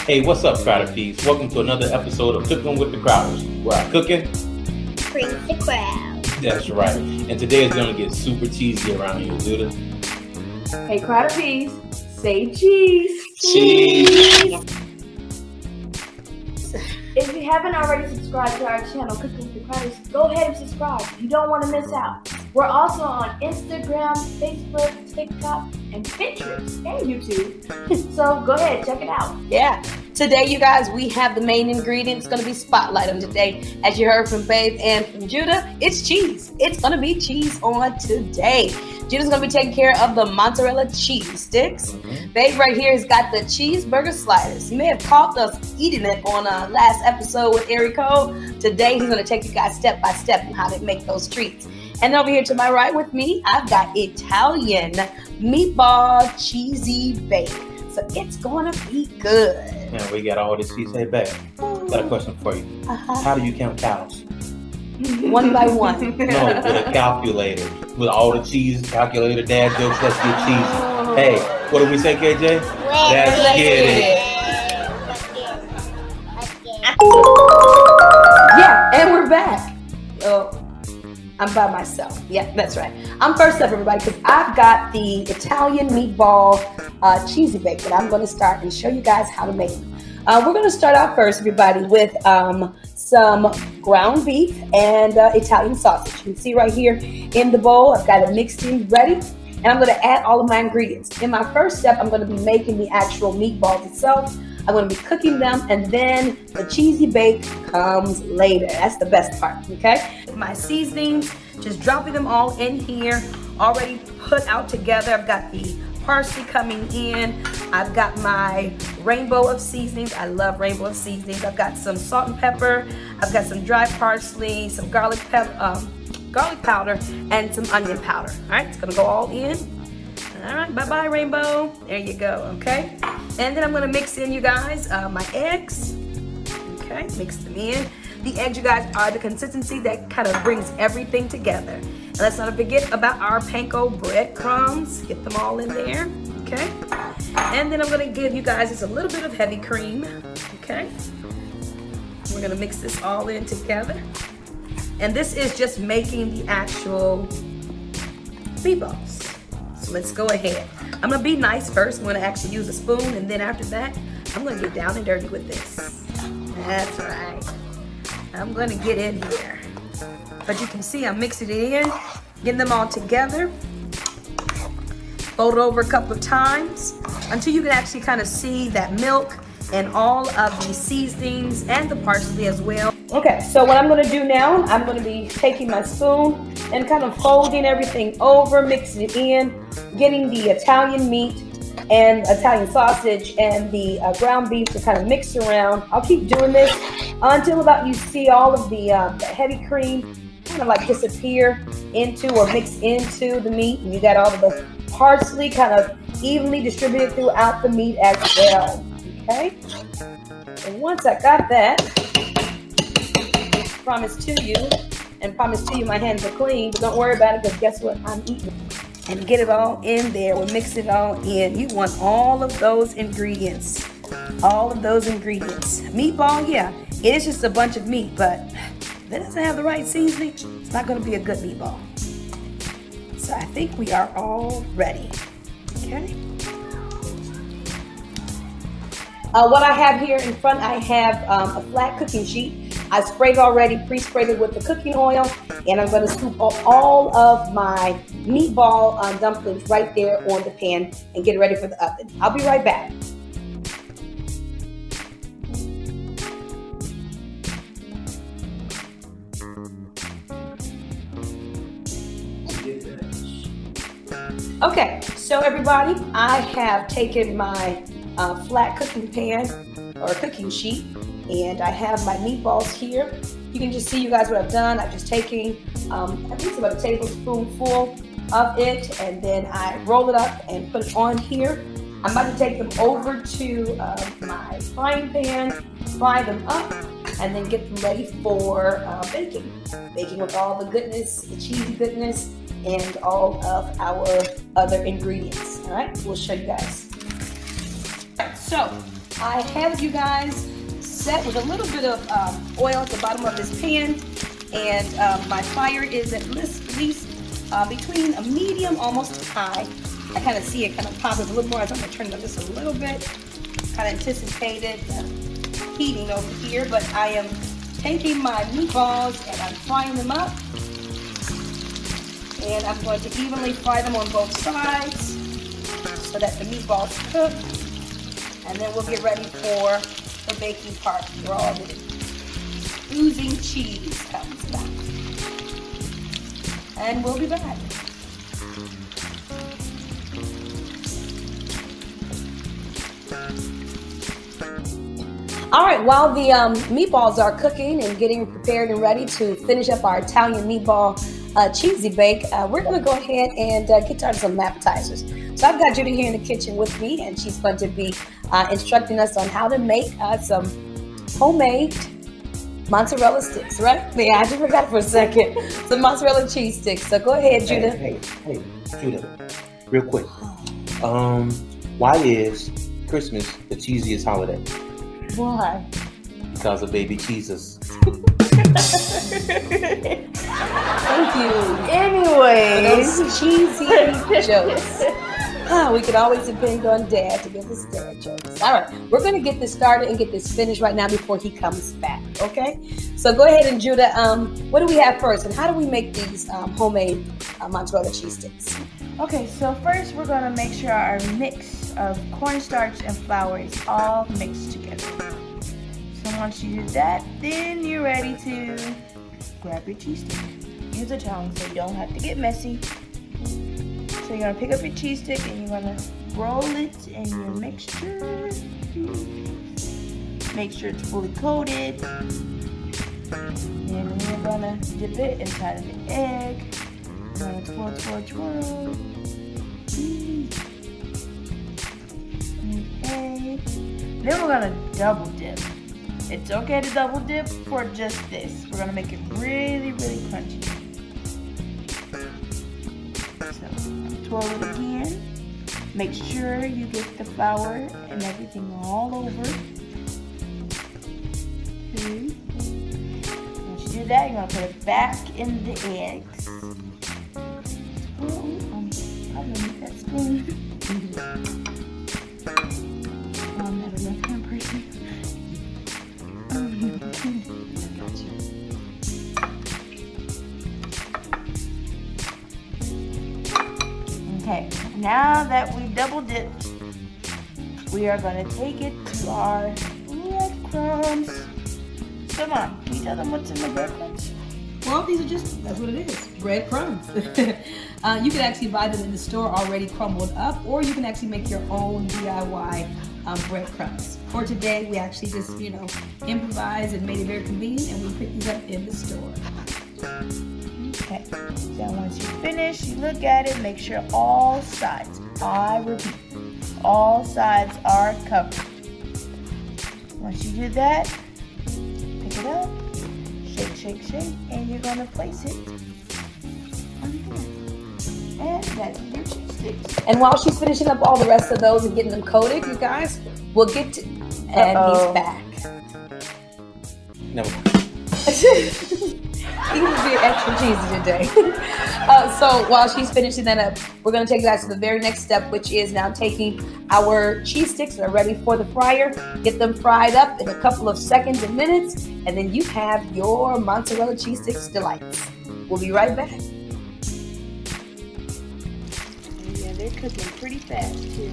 Hey, what's up, Crowderpeas? Welcome to another episode of Cooking with the Crowders, where our cooking brings the crowd. That's right. And today is going to get super cheesy around here, Judah. Hey, Crowderpeas, say cheese. Cheese. If you haven't already subscribed to our channel, Cooking with the Crowders, go ahead and subscribe. You don't want to miss out. We're also on Instagram, Facebook, TikTok, and Pinterest, and YouTube. So go ahead, check it out. Yeah. Today, you guys, we have the main ingredient. It's going to be spotlight on today. As you heard from Babe and from Judah, it's cheese. It's going to be cheese on today. Judah's going to be taking care of the mozzarella cheese sticks. Babe right here has got the cheeseburger sliders. You may have caught us eating it on last episode with Erico. Today, he's going to take you guys step by step on how to make those treats. And over here to my right with me, I've got Italian meatball cheesy baked. So it's going to be good. And we got all this cheese. Hey, babe, got a question for you. How do you count cows? One by one. No, with a calculator. With all the cheese, calculator, dad jokes, let's get cheese. Hey, what do we say, KJ? Let's get it. Yeah, and we're back. Oh, I'm by myself. Yeah, that's right. I'm first up, everybody, because I've got the Italian meatball cheesy baked that I'm going to start and show you guys how to make them. We're going to start out first, everybody, with some ground beef and Italian sausage. You can see right here in the bowl, I've got it mixed in ready, and I'm going to add all of my ingredients. In my first step, I'm going to be making the actual meatballs itself. I'm going to be cooking them, and then the cheesy bake comes later. That's the best part, okay? My seasonings, just dropping them all in here, already put out together. I've got the parsley coming in. I've got my rainbow of seasonings. I love rainbow of seasonings. I've got some salt and pepper. I've got some dry parsley, some garlic powder, and some onion powder. All right, it's gonna go all in. All right, bye-bye, rainbow. There you go, okay? And then I'm gonna mix in, you guys, my eggs. Okay, mix them in. The eggs, you guys, are the consistency that kind of brings everything together. And let's not forget about our panko breadcrumbs. Get them all in there, okay? And then I'm gonna give you guys just a little bit of heavy cream, okay? We're gonna mix this all in together. And this is just making the actual meatballs. So let's go ahead. I'm gonna be nice first. I'm gonna actually use a spoon, and then after that, I'm gonna get down and dirty with this. That's right. I'm gonna get in here. But you can see I'm mixing it in, getting them all together. Fold it over a couple of times until you can actually kind of see that milk and all of the seasonings and the parsley as well. Okay, so what I'm gonna do now, I'm gonna be taking my spoon and kind of folding everything over, mixing it in, getting the Italian meat and Italian sausage and the ground beef to kind of mix around. I'll keep doing this until about you see all of the heavy cream kind of like disappear into or mix into the meat, and you got all of the parsley kind of evenly distributed throughout the meat as well. Okay, and once I got that, promise to you my hands are clean, but don't worry about it, because guess what, I'm eating. And get it all in there. We'll mix it all in. You want all of those ingredients. All of those ingredients. Meatball, yeah, it is just a bunch of meat, but if it doesn't have the right seasoning, it's not going to be a good meatball. So I think we are all ready. Okay. What I have here in front, I have a flat cooking sheet. I sprayed already, pre-sprayed it with the cooking oil, and I'm going to scoop all of my meatball dumplings right there on the pan and get it ready for the oven. I'll be right back. Okay, so everybody, I have taken my flat cooking pan or cooking sheet, and I have my meatballs here. You can just see, you guys, what I've done. I've just taken at least about a tablespoonful of it, and then I roll it up and put it on here. I'm about to take them over to my frying pan, fry them up, and then get them ready for baking. Baking with all the goodness, the cheesy goodness, and all of our other ingredients. All right, we'll show you guys. So I have you guys set with a little bit of oil at the bottom of this pan, and my fire is at least between a medium, almost high. I kind of see it kind of popping a little more as I'm going to turn it up just a little bit. Kind of anticipated heating over here, but I am taking my meatballs and I'm frying them up. And I'm going to evenly fry them on both sides so that the meatballs cook. And then we'll get ready for the baking part where all the oozing cheese comes out. And we'll be back. All right, while the meatballs are cooking and getting prepared and ready to finish up our Italian meatball cheesy bake, we're going to go ahead and get started some appetizers. So I've got Judy here in the kitchen with me, and she's going to be instructing us on how to make some homemade mozzarella sticks, right? Yeah, I just forgot for a second. Some mozzarella cheese sticks. So go ahead, Judah. Hey, Judah, real quick. Why is Christmas the cheesiest holiday? Why? Because of baby Jesus. Thank you. Anyways, For those cheesy jokes. We can always depend on Dad to give us dad jokes. All right, we're going to get this started and get this finished right now before he comes back, okay? So go ahead and Judah, what do we have first, and how do we make these homemade mozzarella cheese sticks? okay, so first we're gonna make sure our mix of cornstarch and flour is all mixed together. So once you do that, then you're ready to grab your cheese stick. Use a tongue so you don't have to get messy. So you're gonna pick up your cheese stick and you're gonna roll it in your mixture. Make sure it's fully coated. And then you're gonna dip it inside of the egg. You're gonna twirl. Okay. Then we're gonna double dip. It's okay to double dip for just this. We're gonna make it really, really crunchy. So twirl it again. Make sure you get the flour and everything all over. Okay. Once you do that, you're gonna put it back in the eggs. Oh, I'm gonna need that spoon. I'm not a left hand person. I got you. Okay, now that we've double dipped, we are going to take it to our breadcrumbs. Come on, can you tell them what's in the breadcrumbs? Well, these are just, that's what it is, breadcrumbs. You can actually buy them in the store already crumbled up, or you can actually make your own DIY breadcrumbs. For today, we actually just, improvised and made it very convenient, and we picked these up in the store. Okay, so once you finish, you look at it, make sure all sides, I repeat, all sides are covered. Once you do that, pick it up, shake, and you're gonna place it on here. And that's your cheese sticks. And while she's finishing up all the rest of those and getting them coated, you guys, we'll get to, and he's back. Never mind. He was being extra cheesy today. So while she's finishing that up, we're going to take that to the very next step, which is now taking our cheese sticks that are ready for the fryer, get them fried up in a couple of seconds and minutes, and then you have your mozzarella cheese sticks delights. We'll be right back. Yeah, they're cooking pretty fast too.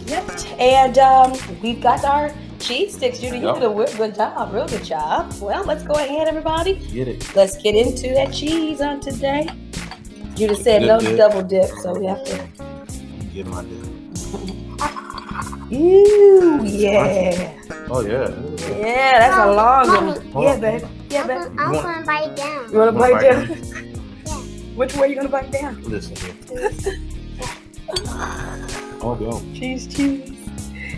Yep, and we've got our cheese sticks. Judy, you did a good job, real good job. Well, let's go ahead, everybody. Get it. Let's get into that cheese on today. Judy said no double dip, so we have to. Get my dip. Ooh, yeah. Oh, yeah. Yeah, that's a long one. Yeah, babe. Yeah, babe. I was gonna bite it down. You want to bite down? Yeah. Which way are you going to bite down? Listen here. Oh, go. Cheese.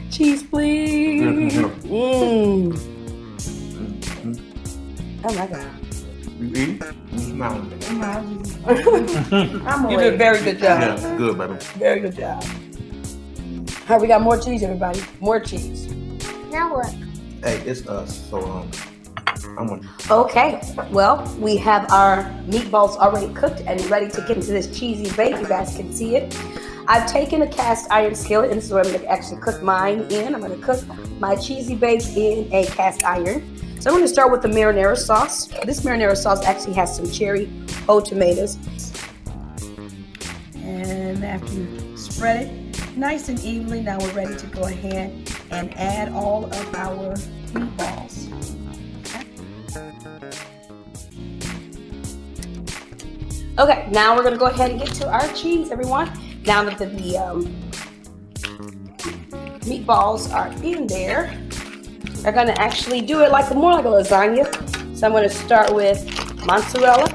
Cheese, please. Mm-hmm. Oh, my God. You eat? You smiling. I'm You did a very good job. Yeah, good, baby. Very good job. All right, we got more cheese, everybody. More cheese. Now what? Hey, it's us. So I'm gonna. Okay, well, we have our meatballs already cooked and ready to get into this cheesy bake. You guys can see it. I've taken a cast iron skillet, and this is where I'm going to actually cook mine in. I'm going to cook my cheesy bake in a cast iron. So I'm going to start with the marinara sauce. This marinara sauce actually has some cherry whole tomatoes. And after you spread it nice and evenly, now we're ready to go ahead and add all of our meatballs. Okay, now we're going to go ahead and get to our cheese, everyone. Now that the meatballs are in there, we're going to actually do it more like a lasagna. So I'm going to start with mozzarella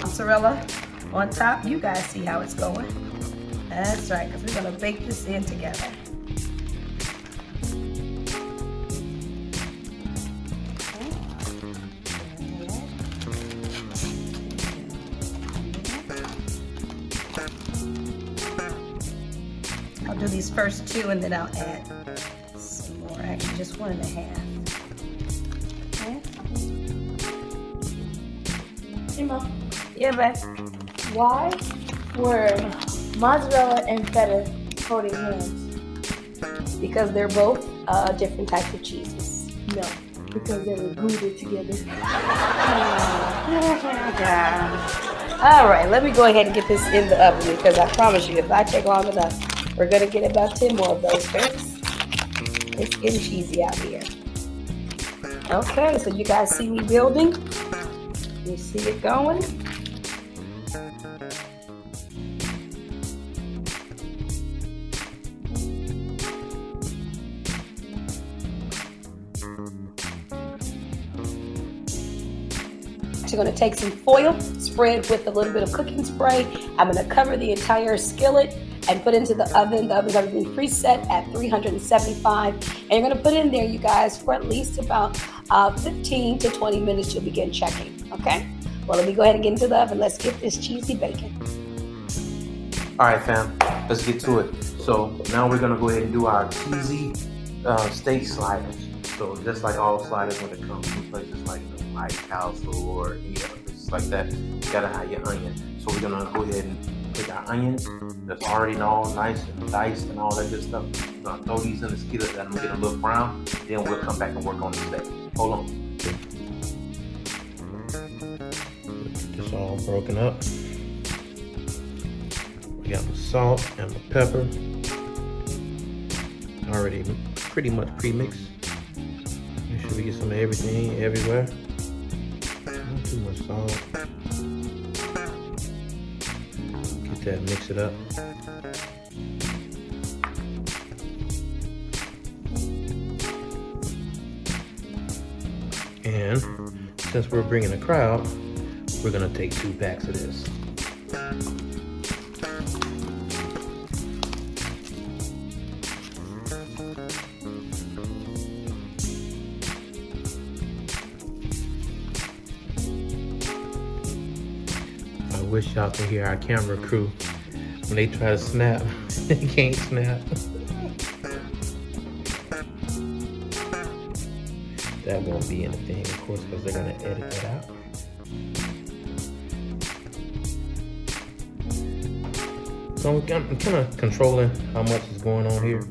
on top. You guys see how it's going. That's right, because we're going to bake this in together. I'll do these first two and then I'll add some more. Actually, just 1.5. Okay. Emma, Yeah, babe. why were mozzarella and feta holding hands? Because they're both different types of cheeses. No, because they were glued together. All right, let me go ahead and get this in the oven because I promise you, if I take long enough, we're gonna get about 10 more of those first. It's getting cheesy out here. Okay, so you guys see me building? You see it going? I'm going to take some foil, spread with a little bit of cooking spray. I'm going to cover the entire skillet and put into the oven. The oven's already been preset at 375. And you're going to put it in there, you guys, for at least about 15 to 20 minutes. You'll begin checking, okay? Well, let me go ahead and get into the oven. Let's get this cheesy bacon. All right, fam. Let's get to it. So now we're gonna go ahead and do our cheesy steak sliders. So just like all sliders, when it comes from places like the White House or any other places like that, you gotta have your onion. So we're gonna go ahead and take our onions that's already all nice and diced and all that good stuff. We're gonna throw these in the skillet, let them get a little brown. Then we'll come back and work on the steak. Hold on. Get this all broken up. We got the salt and the pepper already pretty much pre-mixed. Make sure we get some of everything everywhere. Not too much salt. Get that, mix it up. And since we're bringing a crowd, we're gonna take 2 packs of this. I wish y'all could hear our camera crew when they try to snap. They can't snap. That won't be anything, of course, because they're gonna edit that out. So I'm kind of controlling how much is going on here.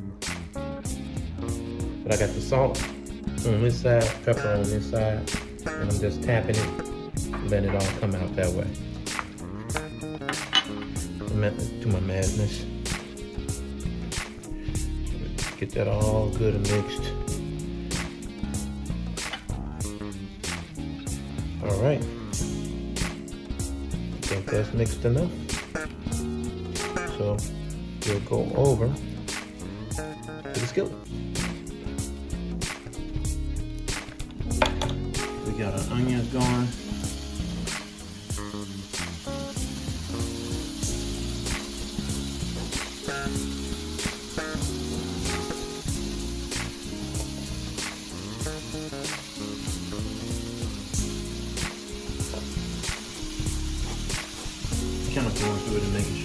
But I got the salt on this side, pepper on this side, and I'm just tapping it, letting it all come out that way. To my madness. Get that all good and mixed. All right. I think that's mixed enough. So we'll go over to the skillet. We got our onions going.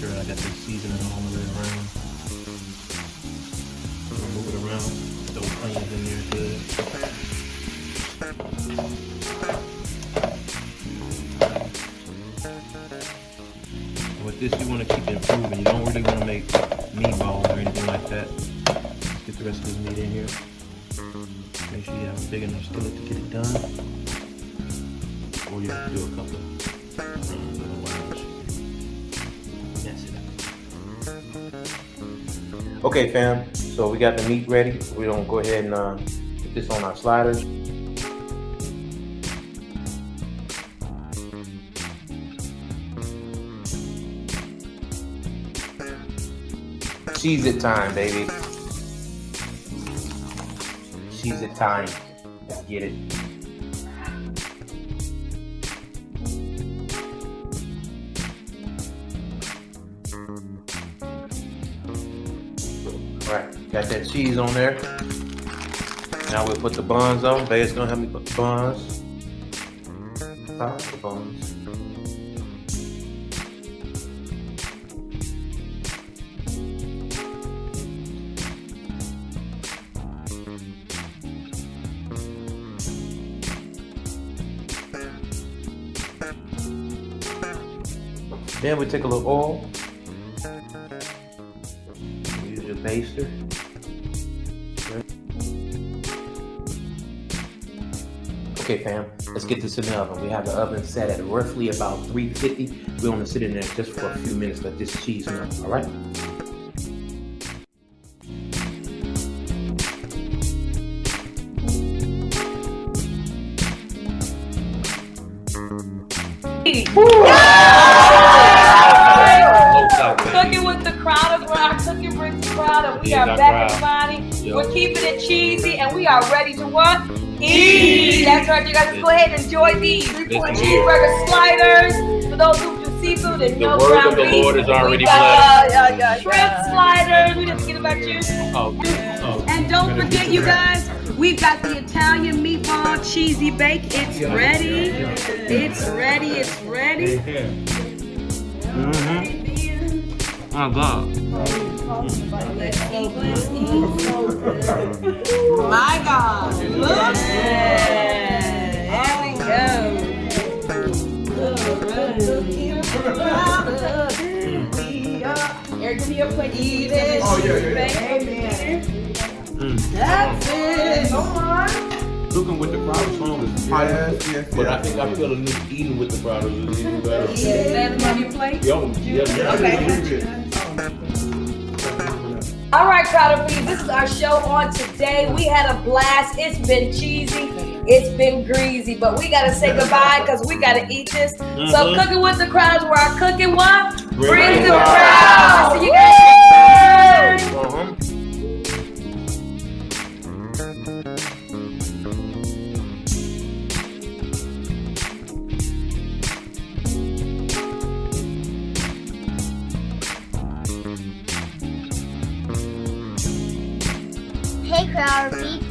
sure I got the seasoning all the way around. Move it around. Those onions in there good. With this, you want to keep improving. You don't really want to make meatballs or anything like that. Let's get the rest of this meat in here. Make sure you have a big enough skillet to get it done. Or you have to do a couple of otherwise. That's it. Okay, fam. So we got the meat ready. We're gonna go ahead and put this on our sliders. Cheese it time, baby. Cheese it time. Let's get it. Alright, got that cheese on there. Now we'll put the buns on. Babe's gonna help me put the buns. Top of the buns. Then we take a little oil. Use your baster. Okay, fam, let's get this in the oven. We have the oven set at roughly about 350. We want to sit in there just for a few minutes, let this cheese melt, all right? Cooking with the Crowder, where our cooking brings Crowder. We are back, everybody. Yep. We're keeping it cheesy, and we are ready to what? Eat. That's right, you guys. Go ahead and enjoy these 3-point cheeseburger sliders. For those who do seafood and no ground beef. The word of the Lord is already blessed. Shrimp sliders. We didn't forget about you. And don't forget, you guys, we've got the Italian meatball cheesy bake. It's ready. It's ready. It's ready. Mm-hmm. Oh God. Let's eat. My God. Look. There we go. Eric, give me your plate. Eat it. Oh, yeah. That's it. Come on. Cooking with the Crowder song is fire, but I think I feel a new eating with the Crowder is even better. That's on your plate? Yeah. Okay. All right, Crowderpeas, this is our show on today. We had a blast. It's been cheesy. It's been greasy, but we got to say goodbye because we got to eat this. So cooking with the Crowders, where our cooking what? Brings the crowd. See you guys next time. Hey, Crowderpeas.